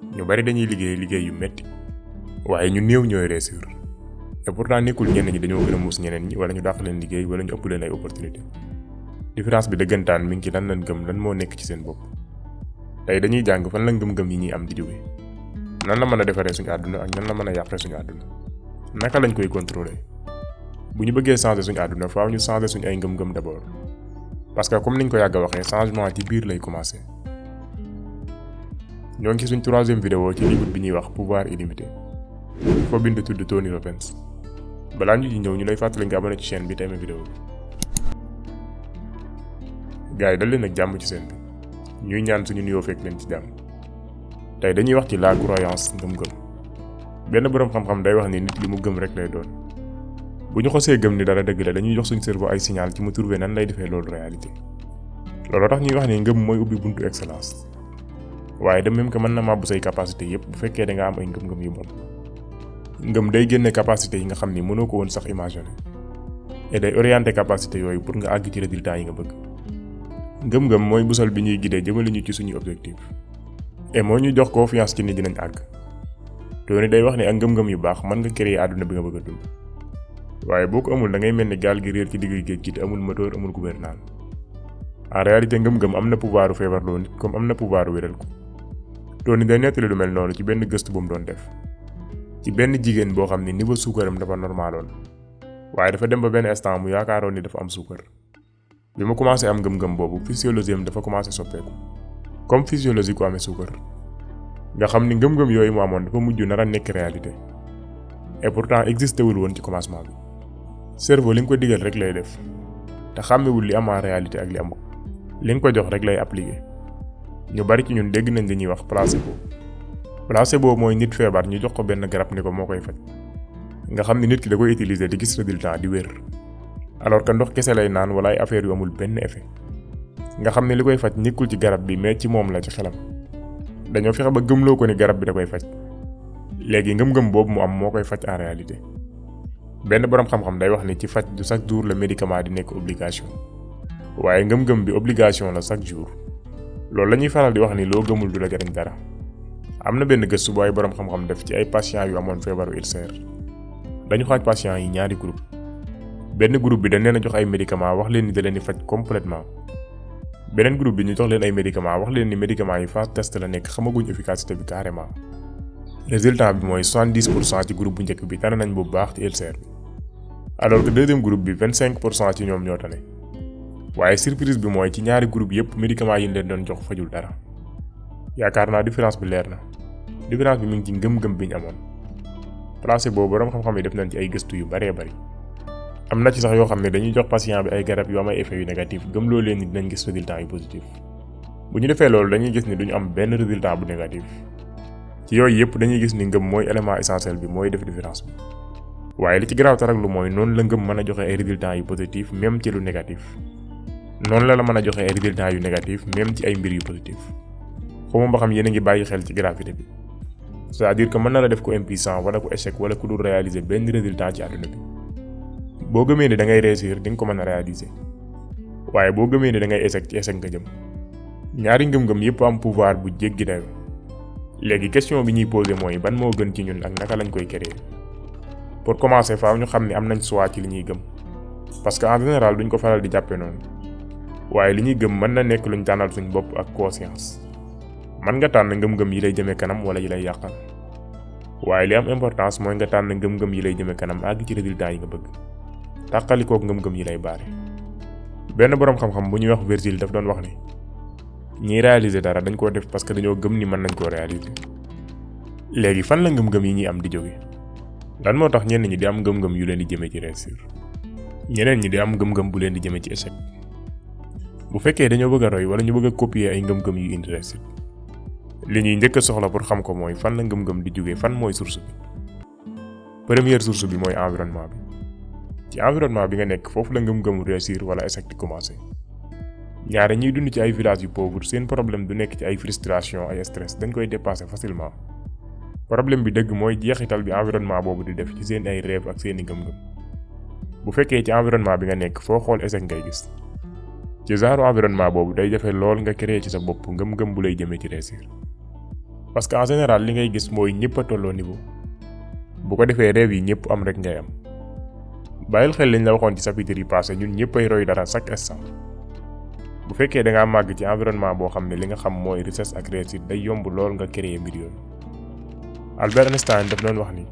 ñu bari dañuy liggéey yu metti waaye ñu néew ñooy réussir et pourtant nekkul ñenn ñi dañoo gën a muus ñeneen ñi wala ñu dàq leen liggéey wala ñu ëpp leen ay opportunité. différence bi dëggantaan mi ngi ci lan lañ gëm lan moo nekk ci seen bopp. tey dañuy jàng fan la ngëm-ngëm yi ñuy am di jóge, nan la mën a defaree suñu àdduna ak nan la mën a yàqee suñu àdduna, naka lañ koy contrôler. bu ñu bëggee changer suñu àdduna faaw ñu changer suñu ay ngëm-ngëm d'abord parce que comme niñ ko yàgg a waxee changement ci biir lay commencer. ñoo ngi ci suñ 3e vidéo ci livre bi ñuy wax pouvoir illimité foo bind tudd Tony Robbins. balaa ñu ci ñëw ñu lay fàttali nga abonné ci chaîne bi te aimé vidéo bi. gars yi dal leen ak jàmm ci seen bi ñuy ñaan suñu nuyoo fekk leen ci jàmm. tey dañuy wax ci la croyance ngëm-ngëm. benn boroom xam-xam day wax ni nit li mu gëm rek lay doon. bu ñu xosee gëm ni dara dëgg la dañuy jox suñu cerveau ay signal ci mu trouver nan lay defee loolu réalité. looloo tax ñuy wax ni ngëm mooy ubbi buntu excellence. waaye de même que mën na màbbu say capacité yépp bu fekkee da nga am ay ngëm-ngëm yu bon. ngëm day génne capacité yi nga xam ni mënoo ko woon sax imaginer. et day orienter capacité yooyu pour nga àgg ci résultat yi nga bëgg. ngëm-ngëm mooy busal bi ñuy guider jëmale ñu ci suñu objectif. et moo ñu jox confiance ci ni dinañ àgg. Tony day wax ni ak ngëm-ngëm yu baax mën nga créer àdduna bi nga bëgg a dund. waaye boo ko amul da ngay mel ni gaal gi réer ci digg géej gi te amul moteur amul gouvernail. en réalité ngëm-ngëm am na pouvoiru feebarloo nit comme am na pouvoiru wéral ko. Tony day nettali lu mel noonu ci benn gëstu bu mu doon def. ci benn jigéen boo xam ni niveau suukaram dafa normaloon. waaye dafa dem ba benn instant mu yaakaaroon ni dafa am suukar. bi mu commencé am ngëm-ngëm boobu physiologie am dafa commencé soppeeku. comme physiologie ku amee suukar. nga xam ni ngëm-ngëm yooyu mu amoon dafa mujj nar a nekk réalité. et pourtant existé wul woon ci commencement bi. cerveau li nga ko digal rek lay def. te xàmmewul li am en réalité ak li amul. li nga ko jox rek lay appliquer. ñu bari ci ñun dégg nañ li ñuy wax placebo. placebo mooy nit feebar ñu jox ko benn garab ni ko moo koy faj. nga xam ni nit ki da koy utiliser di gis résultat di wér. alors que ndox kese lay naan wala ay affaire yu amul benn effet. nga xam ne li koy faj nekkul ci garab bi mais ci moom la ci xelam. dañoo fexe ba gëmloo ko ni garab bi da koy faj. léegi ngëm-ngëm boobu mu am moo koy faj en réalité. benn boroom xam-xam day wax ni ci faj du chaque jour le médicament di nekk obligation. waaye ngëm-ngëm bi obligation la chaque jour. loolu la ñuy faral di wax ni loo gëmul du la jariñ dara. am na benn gëstu bu ay boroom xam-xam def ci ay patients yu amoon feebaru ulcère. dañu xaaj patients yi ñaari groupe. benn groupe bi dañ leen a jox ay médicaments wax leen ni da leen di faj complètement. beneen groupe bi ñu jox leen ay médicaments wax leen ni médicaments yi phase test la nekk xamaguñ efficacité bi carrément. résultat bi mooy 70% ci groupe bu njëkk bi tane nañ bu baax ci ulcère bi. alors que deuxième groupe bi 25% ci ñoom ñoo tane. waaye surprise bi mooy ci ñaari groupe yépp médicaments yi ñu leen doon jox fajul dara. yaakaar naa différence bi leer na. différence bi mu ngi ci ngëm-ngëm bi ñu amoon. placebo boroom xam-xam yi def nañ ci ay gëstu yu baree bari. am na ci sax yoo xam ne dañuy jox patient bi ay garab yu am ay effets yu négatif gëmloo leen ni dinañ gis résultat yu positif. bu ñu defee loolu dañuy gis ni duñu am benn résultat bu négatif. ci yooyu yépp dañuy gis ni ngëm mooy élément essentiel bi mooy def différence bi. waaye li ci garaaw tarak lu mooy noonu la ngëm mën a joxe ay résultats yu positif même ci lu négatif. noonu la mën a joxe ay résultats yu négatif même ci ay mbir yu positif. xawma ba xam yéen a ngi bàyyi xel ci gravité bi. c'est-à-dire que mën na la def ko impuissant wala ko échec wala ku dul réaliser benn résultat ci àdduna bi. boo gëmee ni da ngay réussir di nga ko mën a réaliser. waaye boo gëmee ni da ngay échec ci échec nga jëm. ñaari ngëm-ngëm yépp am pouvoir bu jéggi dayo. léegi question bi ñuy poser mooy ban moo gën ci ñun ak naka lañ koy créer. pour commencer faaw ñu xam ni am nañ choix ci li ñuy gëm. parce que en général duñ ko faral di jàppe noonu. waaye li ñuy gëm mën na nekk luñ tànnal suñ bopp ak conscience. mën nga tànn ngëm-ngëm yi lay jëme kanam wala yi lay yàqal. waaye li am importance mooy nga tànn ngëm-ngëm yi lay jëme kanam àgg ci résultat yi nga bëgg. tàqalikook ngëm-ngëm yi lay baare. benn boroom xam-xam bu ñuy wax Virgile daf doon wax ni ñiy réaliser dara dañ koo def parce que dañoo gëm ni mën nañ koo réaliser. léegi fan la ngëm-ngëm yi ñuy am di jóge. lan moo tax ñenn ñi di am ngëm-ngëm yu leen di jëme ci réussir. ñeneen ñi di am ngëm-ngëm bu leen di jëme ci échec. bu fekkee dañoo bëgg a roy wala ñu bëgg a copier ay ngëm-ngëm yu indi réussite. li ñuy njëkk a soxla pour xam ko mooy fan la ngëm-ngëm di jóge fan mooy source bi. première source bi mooy environnement bi. ci environnement bi nga nekk foofu la ngëm-ngëmu réussir wala échec di commencer. ñaare ñiy dund ci ay villages yu pauvre seen problème du nekk ci ay frustration ay stress dañ koy dépasser facilement. problème bi dëgg mooy jeexital bi environnement boobu di def ci seen ay rêve ak seeni ngëm-ngëm. bu fekkee ci environnement bi nga nekk foo xool échec ngay gis. ci genre environnement boobu day jafe lool nga créer ci sa bopp ngëm-ngëm bu lay jëmee ci réussir. parce que en général li ngay gis mooy ñëpp a tolloo niveau bu ko defee rêve yi ñëpp am rek ngay am. bàyyil xel liñ la waxoon ci chapitre yi passé ñun ñëpp ay roy dara chaque instant. bu fekkee da ngaa màgg ci environnement boo xam ne li nga xam mooy richesse ak réussite day yomb lool nga créer mbir yooyu. Albert Einstein daf doon wax ni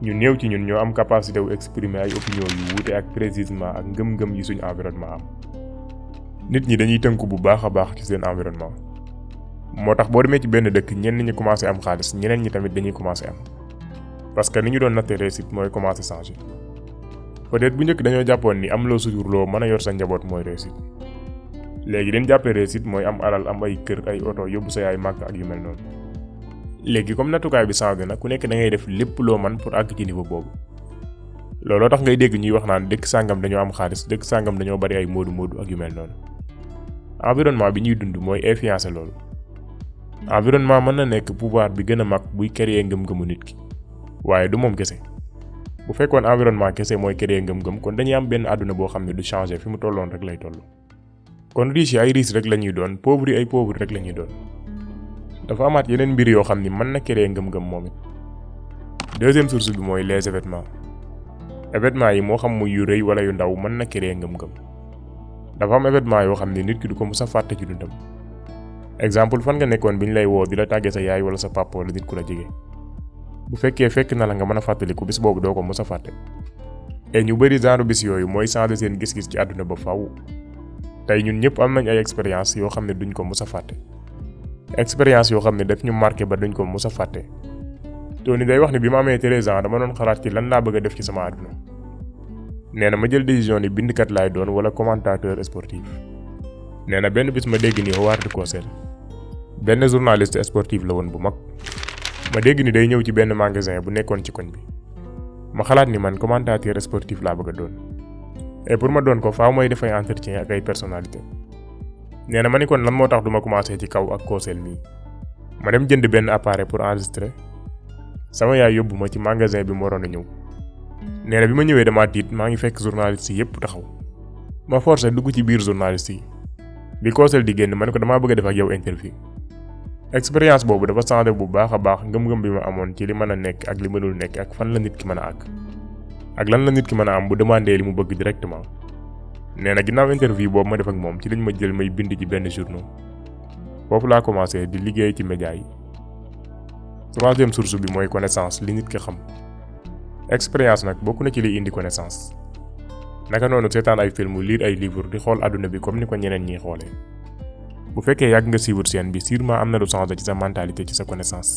ñu néew ci ñun ñoo am capacité wu exprimer ay opinion yu wuute ak précisément ak ngëm-ngëm yi suñu environnement am. nit ñi dañuy tënku bu baax a baax ci seen environnement. moo tax boo demee ci benn dëkk ñenn ñi commencé am xaalis ñeneen ñi tamit dañuy commencé am. parce que ni ñu doon natte réussite mooy commencé changer. peut-être bu njëkk dañoo jàppoon ni am loo suturloo mën a yor sa njaboot mooy réussite. léegi dañ jàppee réussite mooy am alal am ay kër ay oto yóbbu sa yaay màgg ak yu mel noonu. léegi comme nattukaay bi changé na ku nekk da ngay def lépp loo man pour àgg ci niveau boobu. looloo tax ngay dégg ñuy wax naan dëkk sàngam dañoo am xaalis dëkk sàngam dañoo bari ay moodu ak yu mel noonu. environnement bi ñuy dund mooy influencer loolu. environnement mën na nekk pouvoir bi gën a mag buy créer ngëm-ngëmu nit ki. waaye du moom kese. bu fekkoon environnement kese mooy créer ngëm-ngëm kon dañuy am benn àdduna boo xam ne du changer fi mu tolloon rek lay toll. kon riche yi ay riche rek la ñuy doon pauvre yi ay pauvre rek la ñuy doon. dafa amaat yeneen mbir yoo xam ni mën na créer ngëm-ngëm moom it. deuxième source bi mooy les événements. événements yi moo xam muy yu rëy wala yu ndaw mën na créer ngëm-ngëm. dafa am événement yoo xam ne nit ki du ko mës a fàtte ci dundam. exemple fan nga nekkoon bi ñu lay woo di la tàggee sa yaay wala sa papa wala nit ku la jege. bu fekkee fekk na la nga mën a fàttaliku bis boobu doo ko mës a fàtte. et ñu bëri genre bis yooyu mooy changer seen gis-gis ci àdduna ba faaw. tey ñun ñëpp am nañ ay expérience yoo xam ne duñ ko mës a fàtte. expérience yoo xam ne daf ñu marqué ba duñ ko mës a fàtte. Tony day wax ne bi ma amee 13 ans dama doon xalaat ci lan laa bëgg a def ci sama àdduna. nee na ma jël décision ni bindkat laay doon wala commentateur sportif. nee na benn bis ma dégg ni Howard Cosell benn journaliste sportif la woon bu mag. ma dégg ni day ñëw ci benn magasin bu nekkoon ci koñ bi. ma xalaat ni man commentateur sportif laa bëgg a doon. et pour ma doon ko faaw may def ay entretien ak ay personnalité. nee na ma ni kon lan moo tax duma commencé ci kaw ak Cosell mii. ma dem jënd benn appareil pour enregistrer. sama yaay yóbbu ma ci magasin bi mu waroon a ñëw. nee na bi ma ñëwee damaa tiit maa ngi fekk journaliste yi yépp taxaw. ma forcé dugg ci biir journaliste yi. bi Cosell di génn ma ne ko damaa bëgg a def ak yow interview. expérience boobu dafa changé bu baax a baax ngëm-ngëm bi ma amoon ci li mën a nekk ak li mënul nekk ak fan la nit ki mën a àgg. ak lan la nit ki mën a am bu demandé li mu bëgg directement. nee na ginnaaw interview boobu ma def ak moom ci lañ ma jël may bind ci benn journal. foofu laa commencé di liggéey ci média yi. troisième source bi mooy connaissance li nit ki xam. expérience nag bokk na ci liy indi connaissance. naka noonu seetaan ay film lire ay livre di xool àdduna bi comme ni ko ñeneen ñiy xoolee. bu fekkee yàgg nga suivre chaîne bi sûrement am na lu changé ci sa mentalité ci sa connaissance.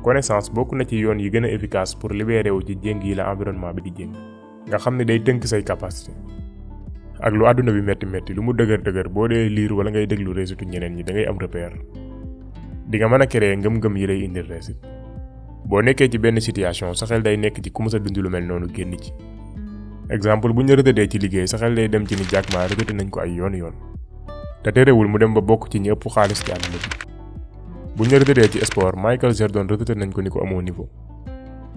connaissance bokk na ci yoon yi gën a efficace pour libérer wu ci jéng yi la environnement bi di jéng. nga xam ne day tënk say capacité. ak lu àdduna bi metti lu mu dëgër boo dee lire wala ngay déglu réussite ñeneen ñi da ngay am repère. di nga mën a créer ngëm-ngëm yi lay indil réussite. boo nekkee ci benn situation sa xel day nekk ci ku mës a dund lu mel noonu génn ci. exemple bu ñu retraité ci liggéey sa xel day dem ci ni Jack Ma retraité nañ ko ay yoon. te terewul mu dem ba bokk ci ñi ëpp xaalis ci àdduna bi. bu ñu retraité ci sport Michael Jordan retraité nañ ko ni ko amoo niveau.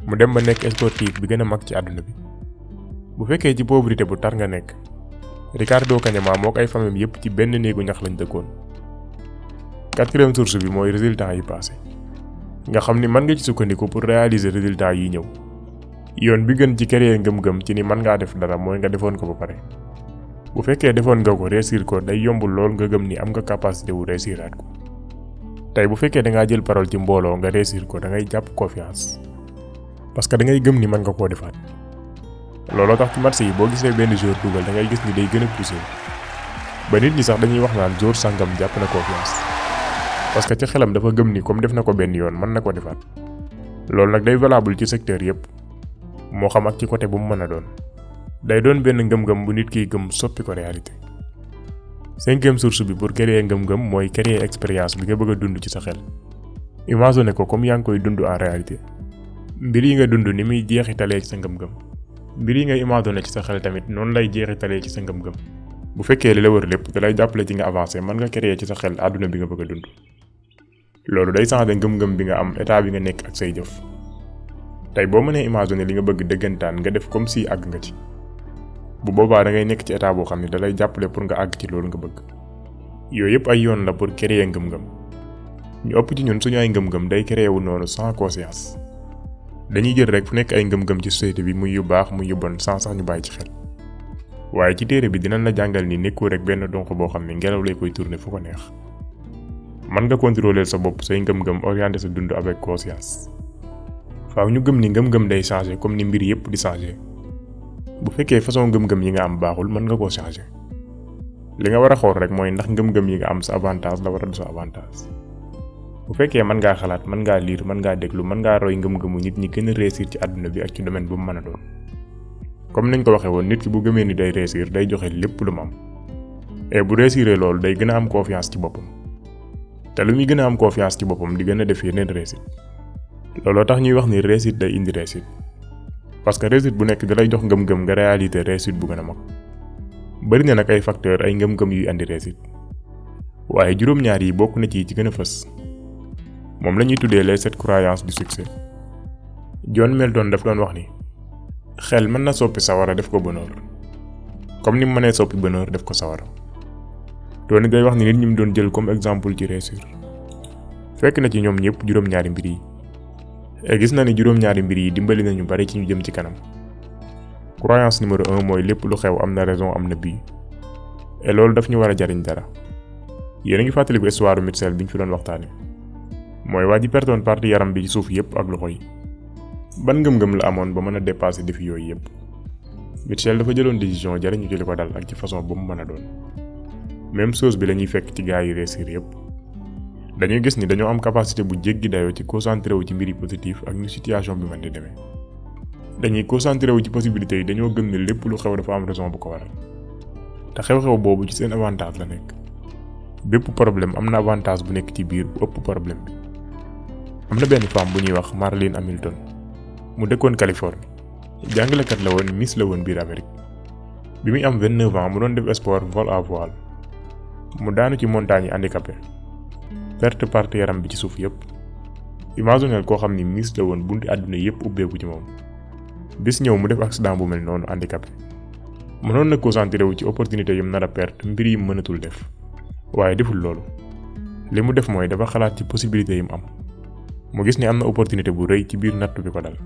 mu dem ba nekk sportif bi gën a mag ci àdduna bi. bu fekkee ci pauvreté bu tar nga nekk. Ricardo Cagnama mook ay famille yépp ci benn néegu ñax lañ dëkkoon. quatrième source bi mooy résultats yi passé. nga xam ni mën nga ci sukkandiku pour réaliser résultats yi ñëw. yoon bi gën ci créer ngëm-ngëm ci ni mën ngaa def dara mooy nga defoon ko ba pare. bu fekkee defoon nga ko réussir ko day yombul lool nga gëm ni am nga capacité wu réussiraat ko. tey bu fekkee da ngaa jël parole ci mbooloo nga réussir ko da ngay jàpp confiance. parce que da ngay gëm ni mën nga koo defaat. looloo tax ci match yi boo gisee benn joueur dugal da ngay gis ni day gën a poussé. ba nit ñi sax dañuy wax naan joueur sangam jàpp na confiance. parce que ci xelam dafa gëm ni comme def na ko benn yoon mën na ko defaat. loolu nag day valable ci secteur yépp. moo xam ak ci côté bu mu mën a doon. day doon benn ngëm-ngëm bu nit kiy gëm soppi ko réalité. cinquième source bi pour créer ngëm-ngëm mooy créer expérience bi nga bëgg a dund ci sa xel. imaginer ko comme yaa ngi koy dund en réalité. mbir yi nga dund ni muy jeexitalee ci sa ngëm-ngëm. mbir yi nga imaginer ci sa xel tamit noonu lay jeexitalee ci sa ngëm-ngëm. bu fekkee li la wër lépp da lay jàppale ci nga avancer mën nga créer ci sa xel àdduna bi nga bëgg a dund. loolu day changer ngëm-ngëm bi nga am état bi nga nekk ak say jëf. tey boo mënee imaginer li nga bëgg dëggantaan nga def comme si àgg nga ci. bu boobaa da ngay nekk ci état boo xam ne da lay jàppale pour nga àgg ci loolu nga bëgg. yooyu yëpp ay yoon la pour créer ngëm-ngëm. ñu ëpp ci ñun suñu ay ngëm-ngëm day créé wu noonu sans conscience dañuy jël rek fu nekk ay ngëm-ngëm ci société bi muy yu baax muy yu bon sans sax ñu bàyyi ci xel waaye ci téere bi dinañ la jàngal ni nekkoo rek benn donk boo xam ne ngelaw lay koy tourner fu ko neex mën nga contrôler sa bopp say ngëm-ngëm orienter sa dund avec conscience faaw ñu gëm ni ngëm-ngëm day changer comme ni mbir yépp di changer bu fekkee façon ngëm-ngëm yi nga am baaxul mën nga koo changer li nga war a xool rek mooy ndax ngëm-ngëm yi nga am sa avantage la war a du sa avantage bu fekkee mën ngaa xalaat mën ngaa lire mën ngaa déglu mën ngaa roy ngëm-ngëmu nit ñi gën a réussir ci àdduna bi ak ci domaine bu mu mën a doon comme nañ ko waxee woon nit ki bu gëmee ni day réussir day joxe lépp lu mu am et bu réussiree loolu day gën a am confiance ci boppam te lu muy gën a am confiance ci boppam di gën a def yeneen réussite looloo tax ñuy wax ni réussite day indi réussite parce que réussite bu nekk dalay jox ngëm-ngëm nga réalité réussite bu gën a mag bari na nag ay facteur ay ngëm-ngëm yuy andi réussite waaye juróom-ñaar yi bokk na ci gën a fës moom la ñuy tuddee les 7 croyances du succès John Milton daf doon wax ni xel mën na soppi sawara def ko bonheur comme ni mu mënee soppi bonheur def ko sawara Tony day wax ni nit ñi mu doon jël comme exemple ci réussir fekk na ci ñoom ñëpp juróom-ñaari mbir yi et gis na ni juróom-ñaari mbir yi dimbali nañu bari ci ñu jëm ci kanam croyance numéro 1 mooy lépp lu xew am na raison am na bii et loolu daf ñu war a jariñ dara yéen a ngi fàttaliku histoire Mitchell bi ñu fi doon waxtaane mooy waa ji pertoon partie yaram bi ci suuf yépp ak loxo yi ban ngëm-ngëm la amoon ba mën a dépasser défi yooyu yépp Mitchell dafa jëloon décision jariñu ci li ko dal ak ci façon bu mu mën a doon même chose bi lañuy fekk ci gaa yi réussir yépp dañuy gis ni dañoo am capacité bu jéggi dayoo ci concentré wu ci mbiri positif ak ni situation bi mën di demee dañuy concentré wu ci possibilités yi dañoo gëm ne lépp lu xew dafa am raison bu ko waral te xew-xew boobu ci seen avantage la nekk bépp problème am na avantage bu nekk ci biir bu ëpp problème bi am na benn femme bu ñuy wax Marlene Hamilton mu dëkkoon Californie jàngalekat la woon Miss la woon biir Amérique bi muy am 29 ans mu doon def sport vol à voile mu daanu ci montagne yi handicapé perte partie yaram bi ci suuf yépp imagineel koo xam ni Miss la woon bunti àdduna yépp ubbeeku ci moom bis ñëw mu def accident bu mel noonu handicapé mënoon na concentré wu ci opportunité yum nar a perte mbir yi mënatul def waaye deful loolu li mu def mooy dafa xalaat ci possibilité yi mu am mu gis ni am na opportunité bu rëy ci biir nattu bi ko dal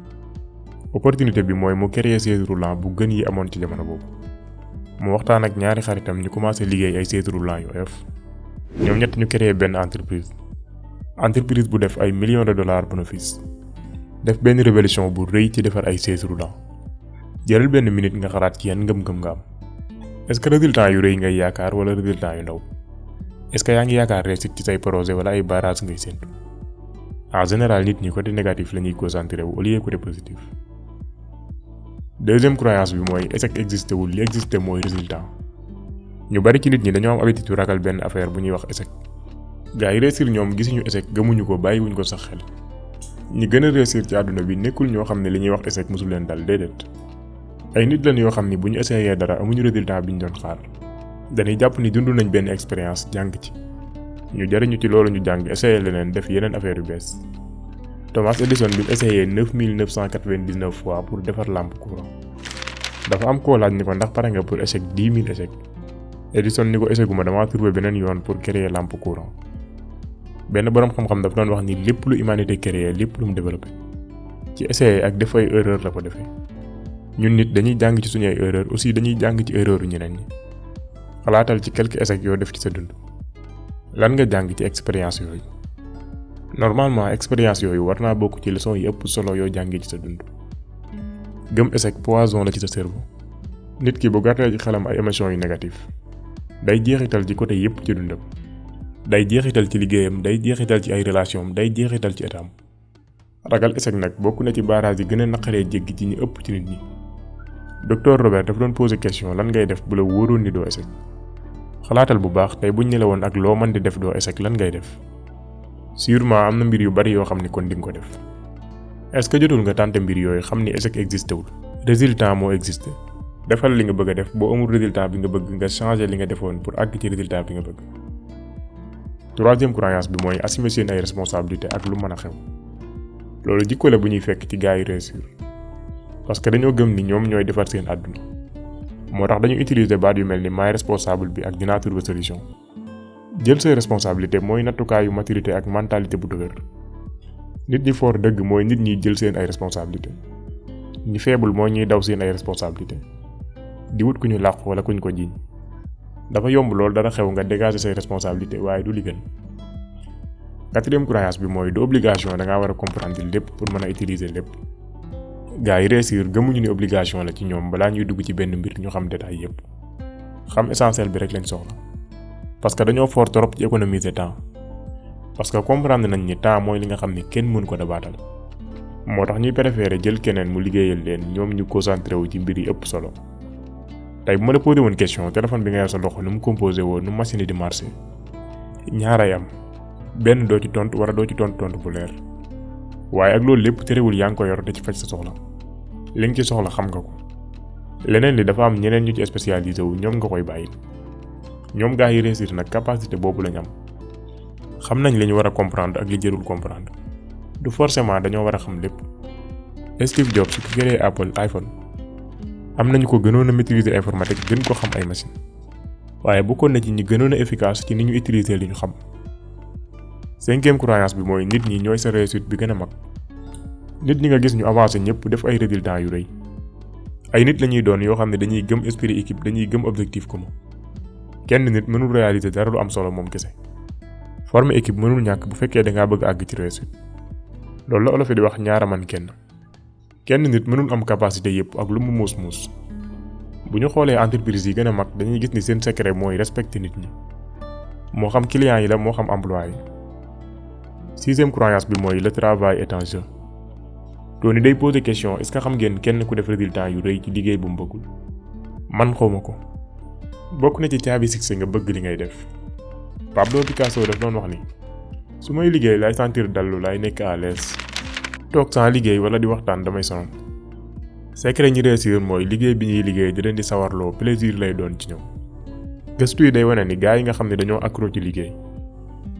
opportunité bi mooy mu créer chaise roulante bu gën yi amoon ci jamono boobu mu waxtaan ak ñaari xaritam ñu commencé liggéey ay chaise roulante yu oyof ñoom ñett ñu créer benn entreprise bu def ay millions de dollars bénéfice def benn révolution bu rëy ci defar ay chaise roulante jëral benn minute nga xalaat ci yan ngëm-ngëm nga am est-ce que résultat yu rëy ngay yaakaar wala résultat yu ndaw est-ce que yaa ngi yaakaar réussite ci say projet wala ay barrage ngay séntu en général nit ñi côté négatif la ñuy concentré wu au lieu côté positif. Deuxième croyance bi mooy échec existé wul li existé mooy résultat ñu bari ci nit ñi dañoo am habitude ragal benn affaire bu ñuy wax échec gars yi réussir ñoom gisuñu échec gëmuñu ko bàyyiwuñ ko sax xel ñi gën a réussir ci àdduna bi nekkul ñoo xam ne li ñuy wax échec mosul leen dal déedéet ay nit lañ yoo xam ni bu ñu essayé dara amuñu résultat bi ñu doon xaar dañuy jàpp ni dund nañ benn expérience jàng ci ñu jariñu ci loolu ñu jàng essayé leneen def yeneen affaire yu bees Thomas Edison bi essayé 9999 fois pour defar lampe courant dafa am koo laaj ni ko ndax pare nga pour échec 10 000 échec Edison ni ko échecuma damaa trouvé beneen yoon pour créer lampe courant benn boroom xam-xam dafa doon wax ni lépp lu humanité créé lépp lu mu développé ci essayé ak def ay erreur la ko defee ñun nit dañuy jàng ci suñu ay erreur aussi dañuy jàng ci erreur yu ñeneen ñi xalaatal ci quelques échecs yoo def ci sa dund lan nga jàng ci expérience yooyu normalement expérience yooyu war naa bokk ci leçon yi ëpp solo yoo jàngee ci sa dund gëm échec poison la ci sa cerveau nit ki bu gàttee ci xelam ay émotions yu négatif day jeexital ci côté yépp ci dundam day jeexital ci liggéeyam day jeexital ci ay relation day jeexital ci étam ragal échec nag bokk na ci barrage yi gën a naqaree jéggi ci ñi ëpp ci nit ñi docteur Robert dafa doon poser question lan ngay def bu la wóoroon ni doo échec xalaatal bu baax tey buñ ne la woon ak loo mën di def doo échec lan ngay def sûrement am na mbir yu bari yoo xam ni kon di nga ko def est-ce que jotul nga tenter mbir yooyu xam ni échec existé wul résultat moo existé defal li nga bëgg a def boo amul résultat bi nga bëgg nga changer li nga defoon pour àgg ci résultat bi nga bëgg. Troisième croyance bi mooy assumer seen ay responsabilité ak lu mën a xew loolu jikko la bu ñuy fekk ci gars yi réussir parce que dañoo gëm ni ñoom ñooy defar seen àdduna moo tax dañu utiliser baat yu mel ni maay responsable bi ak dinaa trouver solution jël say responsabilité mooy nattukaayu maturité ak mentalité bu dëgër. nit ñi fort dëgg mooy nit ñi jël seen ay responsabilité ñi faible mooy ñuy daw seen ay responsabilité di wut ku ñu làq wala kuñ ko jiiñ. dafa yomb lool dara xew nga dégager say responsabilité waaye du li gën. 4e croyance bi mooy du obligation da ngaa war a comprendre lépp pour mën a utiliser lépp. gars yi réussir gëmuñu ni obligation la ci ñoom balaa ñuy dugg ci benn mbir ñu xam détail yépp. xam essentiel bi rek lañ soxla. parce que dañoo fort trop ci économiser temps. parce que comprendre nañ ni temps mooy li nga xam ni kenn mënu ko dabaatal. moo tax ñuy préférer jël keneen mu liggéeyal leen ñoom ñu concentré wu ci mbir yi ëpp solo. tey bu ma la posé woon question téléphone bi nga yor sa loxo nu mu composé woon nu machine yi di marché ñaaray am benn doo ci tontu wala doo ci tontu bu leer waaye ak loolu lépp terewul yaa ngi ko yor da ci faj sa soxla li nga ci soxla xam nga ko. leneen li dafa am ñeneen ñu ci spécialisé wu ñoom nga koy bàyyi. ñoom gaa yi réussir nag capacité boobu lañ am. xam nañ li ñu war a comprendre ak li jërul comprendre. du forcément dañoo war a xam lépp. Steve Jobs su créé Apple iPhone am nañu ko gënoon a maîtriser informatique gën ko xam ay machine waaye bokkoon na ci ñi gënoon a efficace ci ni ñu utiliser li ñu xam. 5e croyance bi mooy nit ñi ñooy sa réussite bi gën a mag. nit ñi nga gis ñu avancé ñëpp def ay résultats yu rëy. ay nit lañuy doon yoo xam ne dañuy gëm esprit équipe dañuy gëm objectif commun. kenn nit mënul réaliser dara lu am solo moom kese. former équipe mënul ñàkk bu fekkee da ngaa bëgg àgg ci réussite. loolu la olof di wax ñaara man kenn. kenn nit mënul am capacité yépp ak lu mu muus. bu ñu xoolee entreprise yi gën a mag dañuy gis ni seen secret mooy respecter nit ñi. moo xam clients yi la moo xam emploi yi. 6e croyance bi mooy le travail est un jeu. Tony day poser question est-ce que xam ngeen kenn ku def résultat yu rëy ci liggéey bu mu bëggul. man xawma ko. bokk na ci caabi succès nga bëgg li ngay def. Pablo Picasso daf doon wax ni su may liggéey laay sentir dallu laay nekk à l'aise. toog sans liggéey wala di waxtaan damay sonal. secret ñi réussir mooy liggéey bi ñuy liggéey di leen di sawarloo plaisir lay doon ci ñoom. gëstu yi day wane ni gaa yi nga xam ne dañoo accro ci liggéey.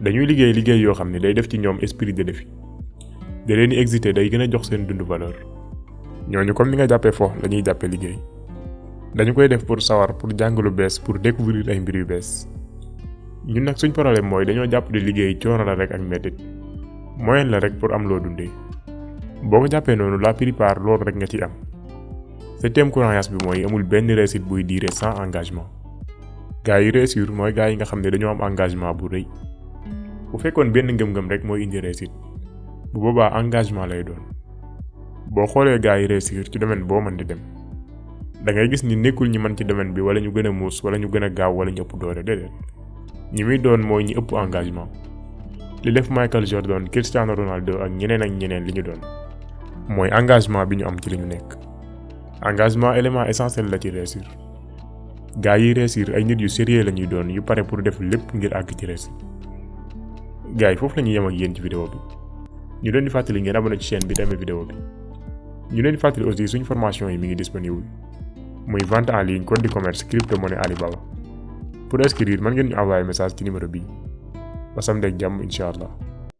dañuy liggéey yoo xam ne day def ci ñoom esprit de défi. da leen di exciter day gën a jox seen dund valeur. ñooñu comme ni nga jàppee fo la ñuy jàppee liggéey. dañu koy def pour sawar pour jàng lu bees pour découvrir ay mbir yu bees. ñun nag suñ problème mooy dañoo jàpp di liggéey coono la rek ak mettit. moyen la rek pour am loo dundee. boo ko jàppee noonu la plupart loolu rek nga ci am. 7e croyance bi mooy amul benn réussite buy durer sans engagement. gaa yi réussir mooy gaa yi nga xam ne dañoo am engagement bu rëy. bu fekkoon benn ngëm-ngëm rek mooy indi réussite bu boobaa engagement lay doon. boo xoolee gaa yi réussir ci domaine boo mën di dem da ngay gis ni nekkul ñi mën ci domaine bi wala ñu gën a muus wala ñu gën a gaaw wala ñu ëpp doole déedéet. ñi muy doon mooy ñi ëpp engagement. li def Michael Jordan Cristiano Ronaldo ak ñeneen li ñu doon mooy engagement bi ñu am ci li ñu nekk. engagement élément essentiel la ci réussir. gaa yi réussir ay nit yu sérieux la ñuy doon yu pare pour def lépp ngir àgg ci réussite. gaa yi foofu la ñuy yem ak yéen ci vidéo bi. ñu leen di fàttali ngeen abonné ci chaîne bi tamit vidéo bi. ñu leen di fàttali aussi suñu formation yi mi ngi disponible. muy vente en ligne code de commerce crypto-monnaie Alibaba. pour inscrire mën ngeen ñu envoyer message ci numéro bii. ba samedi ak jàmm incha allah.